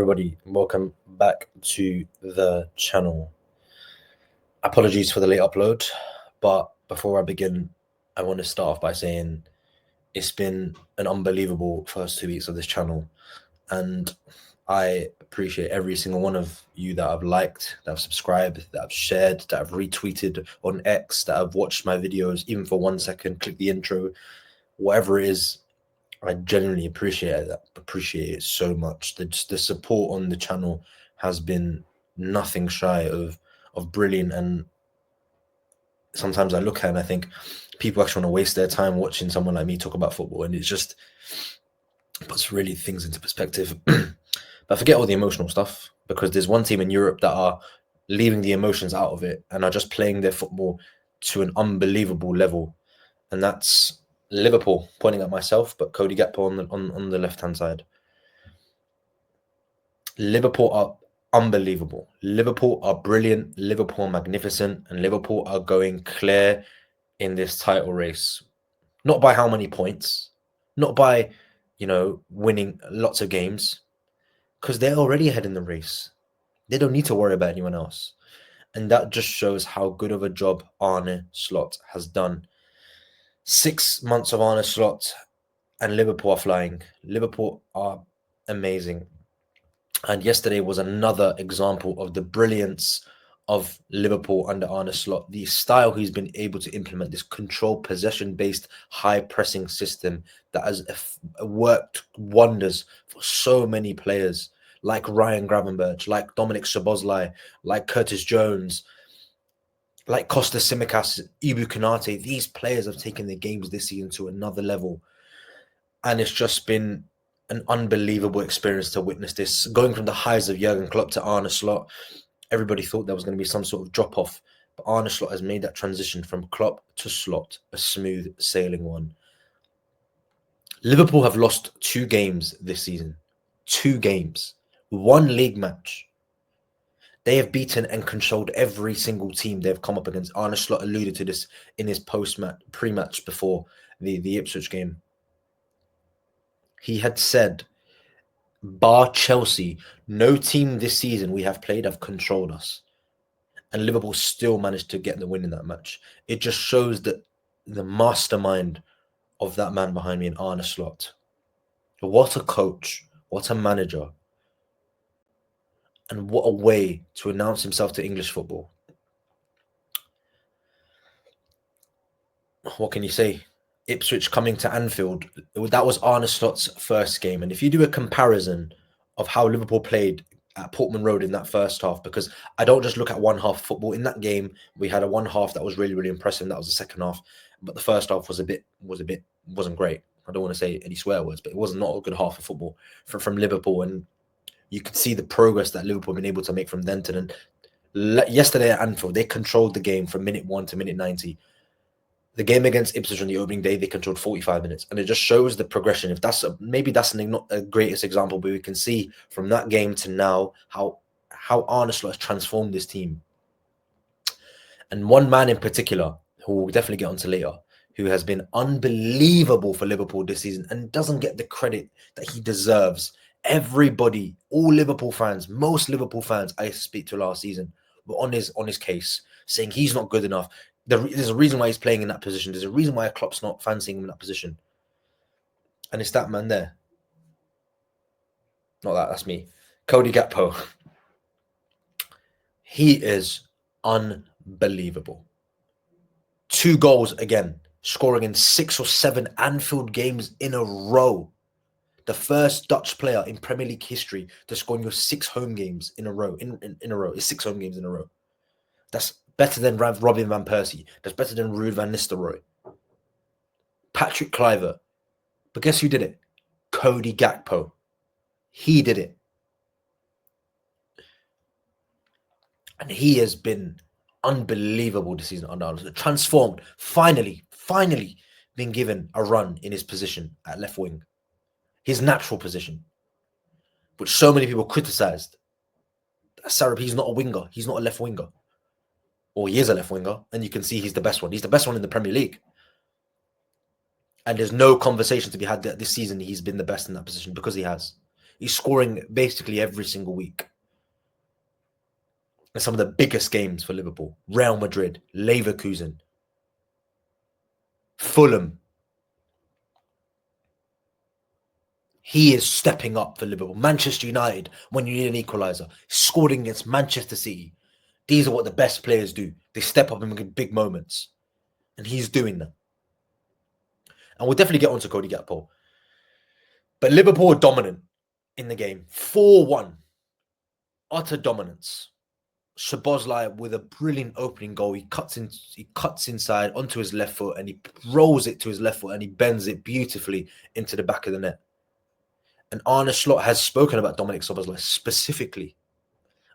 everybody, welcome back to the channel. Apologies for the late upload, but before I begin, I want to start off by saying it's been an unbelievable first 2 weeks of this channel, and I appreciate every single one of you that have liked, that have subscribed, that have shared, that have retweeted on X, that have watched my videos even for 1 second, click the intro, whatever it is. I genuinely appreciate it so much. The support on the channel has been nothing shy of brilliant, and sometimes I look at it and I think people actually want to waste their time watching someone like me talk about football, and it just puts really things into perspective. But forget all the emotional stuff, because there's one team in Europe that are leaving the emotions out of it and are just playing their football to an unbelievable level, and that's Liverpool. Pointing at myself, but Cody Gakpo on the left-hand side. Liverpool are unbelievable. Liverpool are brilliant. Liverpool are magnificent, and Liverpool are going clear in this title race. Not by how many points, not by, winning lots of games, because they're already ahead in the race. They don't need to worry about anyone else. And that just shows how good of a job Arne Slot has done. 6 months of Arne Slot and Liverpool are flying. Liverpool are amazing. And yesterday was another example of the brilliance of Liverpool under Arne Slot. The style he's been able to implement, this control possession-based high pressing system that has worked wonders for so many players like Ryan Gravenberch, like Dominic Szoboszlai, like Curtis Jones, like Kostas Tsimikas, Ibu Konate. These players have taken their games this season to another level. And it's just been an unbelievable experience to witness this. Going from the highs of Jurgen Klopp to Arne Slot, everybody thought there was going to be some sort of drop-off. But Arne Slot has made that transition from Klopp to Slot a smooth sailing one. Liverpool have lost 2 games this season. 2 games. 1 league match. They have beaten and controlled every single team they've come up against. Arne Slot alluded to this in his pre-match before the Ipswich game. He had said, bar Chelsea, no team this season we have played have controlled us. And Liverpool still managed to get the win in that match. It just shows that the mastermind of that man behind me in Arne Slot. What a coach, what a manager. And what a way to announce himself to English football. What can you say? Ipswich coming to Anfield, that was Arne Slot's first game. And if you do a comparison of how Liverpool played at Portman Road in that first half, because I don't just look at one half of football. In that game, we had a one half that was really, really impressive. And that was the second half. But the first half wasn't great. I don't want to say any swear words, but it was not a good half of football from Liverpool. And you could see the progress that Liverpool have been able to make from then to then. Yesterday at Anfield, they controlled the game from minute 1 to minute 90. The game against Ipswich on the opening day, they controlled 45 minutes. And it just shows the progression. If that's maybe that's not the greatest example, but we can see from that game to now how Arne Slot has transformed this team. And one man in particular, who we'll definitely get onto later, who has been unbelievable for Liverpool this season and doesn't get the credit that he deserves. Everybody, all Liverpool fans, most Liverpool fans I speak to last season were on his case, saying he's not good enough. There's a reason why he's playing in that position. There's a reason why Klopp's not fancying him in that position. And it's that man there. Not that's me. Cody Gakpo. He is unbelievable. 2 goals again, scoring in 6 or 7 Anfield games in a row. The first Dutch player in Premier League history to score in your 6 home games in a row. In a row. It's 6 home games in a row. That's better than Robin van Persie. That's better than Ruud van Nistelrooy. Patrick Kluivert. But guess who did it? Cody Gakpo. He did it. And he has been unbelievable this season under Arne. Transformed. Finally been given a run in his position at left wing. His natural position, which so many people criticized. Sarab, he's not a winger. He's not a left winger. Or he is a left winger, and you can see he's the best one. He's the best one in the Premier League. And there's no conversation to be had that this season he's been the best in that position, because he has. He's scoring basically every single week. And some of the biggest games for Liverpool: Real Madrid, Leverkusen, Fulham. He is stepping up for Liverpool. Manchester United, when you need an equaliser, scored against Manchester City. These are what the best players do. They step up in big moments. And he's doing that. And we'll definitely get onto Cody Gakpo. But Liverpool are dominant in the game. 4-1. Utter dominance. Szoboszlai with a brilliant opening goal. He cuts inside onto his left foot and he rolls it to his left foot and he bends it beautifully into the back of the net. And Arne Slot has spoken about Dominic Szoboszlai specifically,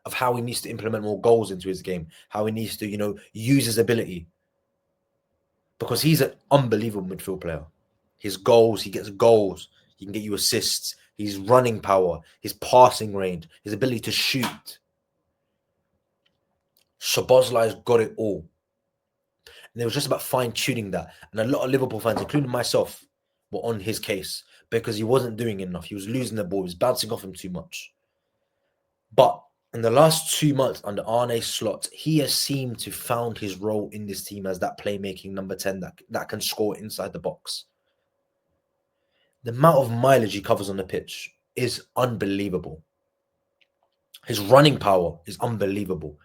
of how he needs to implement more goals into his game, how he needs to, use his ability. Because he's an unbelievable midfield player. His goals, he gets goals. He can get you assists. His running power, his passing range, his ability to shoot. Szoboszlai's got it all. And it was just about fine-tuning that. And a lot of Liverpool fans, including myself, were on his case because he wasn't doing enough. He was losing the ball. He was bouncing off him too much. But in the last 2 months under Arne Slot, he has seemed to found his role in this team as that playmaking number 10 that can score inside the box. The amount of mileage he covers on the pitch is unbelievable. His running power is unbelievable.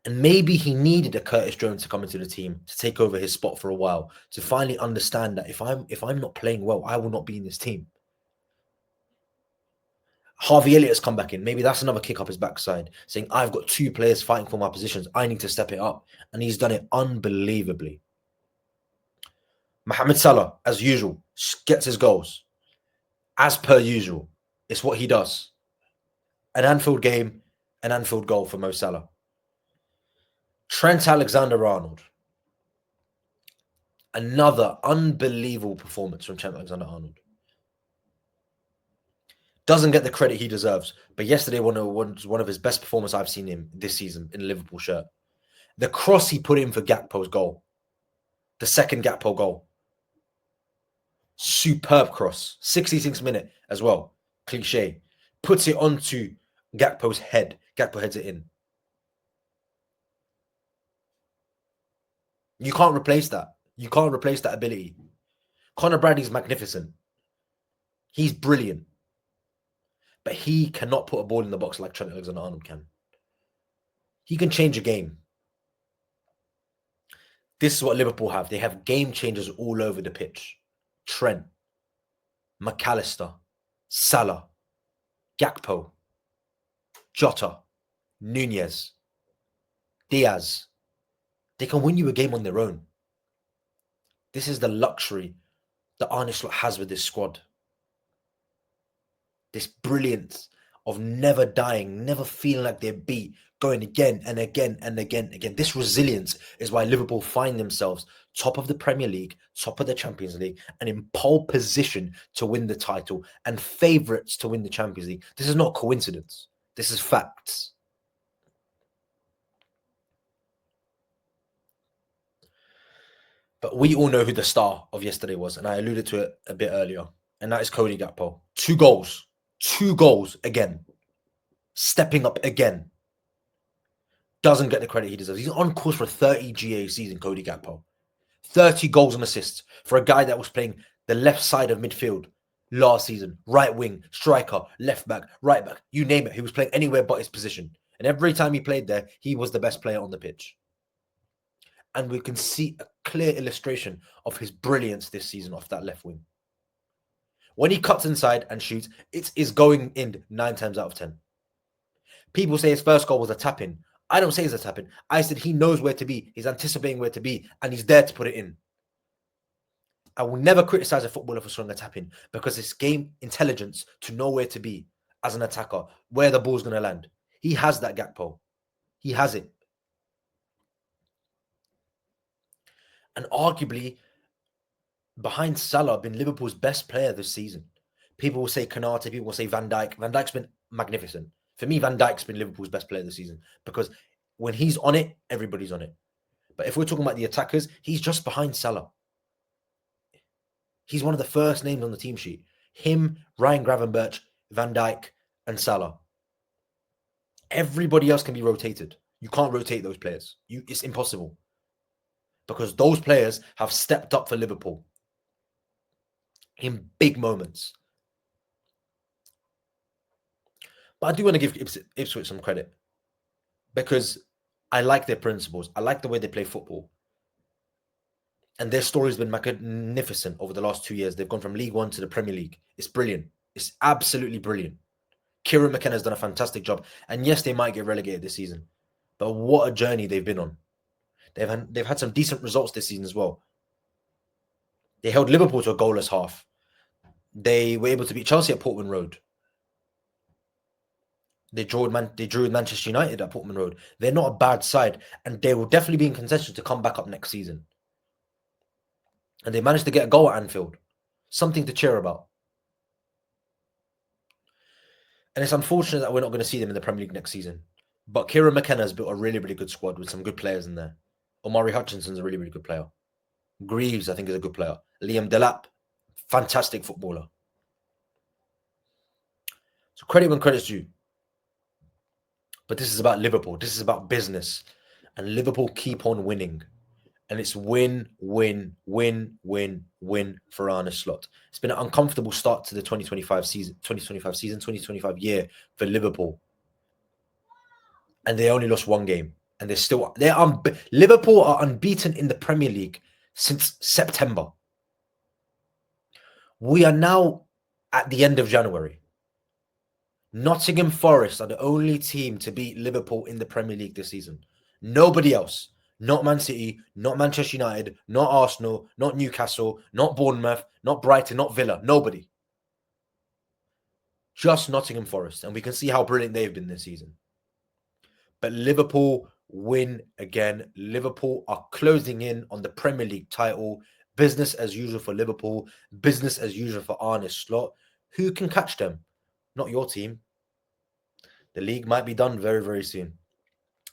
And maybe he needed a Curtis Jones to come into the team to take over his spot for a while, to finally understand that if I'm not playing well, I will not be in this team. Harvey Elliott has come back in. Maybe that's another kick up his backside, saying, I've got 2 players fighting for my positions. I need to step it up. And he's done it unbelievably. Mohamed Salah, as usual, gets his goals. As per usual. It's what he does. An Anfield game, an Anfield goal for Mo Salah. Trent Alexander-Arnold. Another unbelievable performance from Trent Alexander-Arnold. Doesn't get the credit he deserves, but yesterday was one of his best performances I've seen him this season in a Liverpool shirt. The cross he put in for Gakpo's goal. The second Gakpo goal. Superb cross. 66th minute as well. Cliche. Puts it onto Gakpo's head. Gakpo heads it in. You can't replace that. You can't replace that ability. Conor Bradley's magnificent. He's brilliant. But he cannot put a ball in the box like Trent Alexander-Arnold can. He can change a game. This is what Liverpool have. They have game changers all over the pitch. Trent, McAllister, Salah, Gakpo, Jota, Nunez, Diaz. They can win you a game on their own. This is the luxury that Arne Slot has with this squad. This brilliance of never dying, never feeling like they're beat, going again and again and again and again. This resilience is why Liverpool find themselves top of the Premier League, top of the Champions League, and in pole position to win the title and favourites to win the Champions League. This is not coincidence. This is facts. But we all know who the star of yesterday was, and I alluded to it a bit earlier, and that is Cody Gakpo. 2 goals. 2 goals again. Stepping up again. Doesn't get the credit he deserves. He's on course for a 30 GA season, Cody Gakpo. 30 goals and assists for a guy that was playing the left side of midfield last season. Right wing, striker, left back, right back. You name it. He was playing anywhere but his position. And every time he played there, he was the best player on the pitch. And we can see a clear illustration of his brilliance this season off that left wing. When he cuts inside and shoots, it is going in 9 times out of 10. People say his first goal was a tap-in. I don't say it's a tap-in. I said he knows where to be. He's anticipating where to be, and he's there to put it in. I will never criticize a footballer for scoring a tap-in because it's game intelligence to know where to be as an attacker, where the ball's going to land. He has that, Gakpo. He has it. And arguably, behind Salah, been Liverpool's best player this season. People will say Konate, people will say Van Dijk. Van Dijk's been magnificent. For me, Van Dijk's been Liverpool's best player this season because when he's on it, everybody's on it. But if we're talking about the attackers, he's just behind Salah. He's one of the first names on the team sheet. Him, Ryan Gravenberch, Van Dijk, and Salah. Everybody else can be rotated. You can't rotate those players. It's impossible. Because those players have stepped up for Liverpool in big moments. But I do want to give Ipswich some credit because I like their principles. I like the way they play football. And their story's been magnificent over the last 2 years. They've gone from League One to the Premier League. It's brilliant. It's absolutely brilliant. Kieran McKenna has done a fantastic job. And yes, they might get relegated this season. But what a journey they've been on. They've had some decent results this season as well. They held Liverpool to a goalless half. They were able to beat Chelsea at Portman Road. They drew with Manchester United at Portman Road. They're not a bad side. And they will definitely be in contention to come back up next season. And they managed to get a goal at Anfield. Something to cheer about. And it's unfortunate that we're not going to see them in the Premier League next season. But Kieran McKenna has built a really, really good squad with some good players in there. Omari Hutchinson's a really, really good player. Greaves, I think, is a good player. Liam Delap, fantastic footballer. So credit when credit's due. But this is about Liverpool. This is about business. And Liverpool keep on winning. And it's win, win, win, win, win for Arne Slot. It's been an uncomfortable start to the 2025 year for Liverpool. And they only lost one game. And Liverpool are unbeaten in the Premier League since September. We are now at the end of January. Nottingham Forest are the only team to beat Liverpool in the Premier League this season. Nobody else. Not Man City, not Manchester United, not Arsenal, not Newcastle, not Bournemouth, not Brighton, not Villa. Nobody. Just Nottingham Forest. And we can see how brilliant they've been this season. But Liverpool win again. Liverpool are closing in on the Premier League title. Business as usual for Liverpool. Business as usual for Arne Slot. Who can catch them? Not your team. The league might be done very, very soon.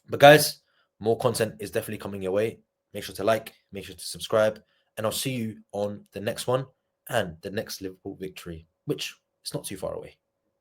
But guys, more content is definitely coming your way. Make sure to like, make sure to subscribe, and I'll see you on the next one and the next Liverpool victory, which is not too far away.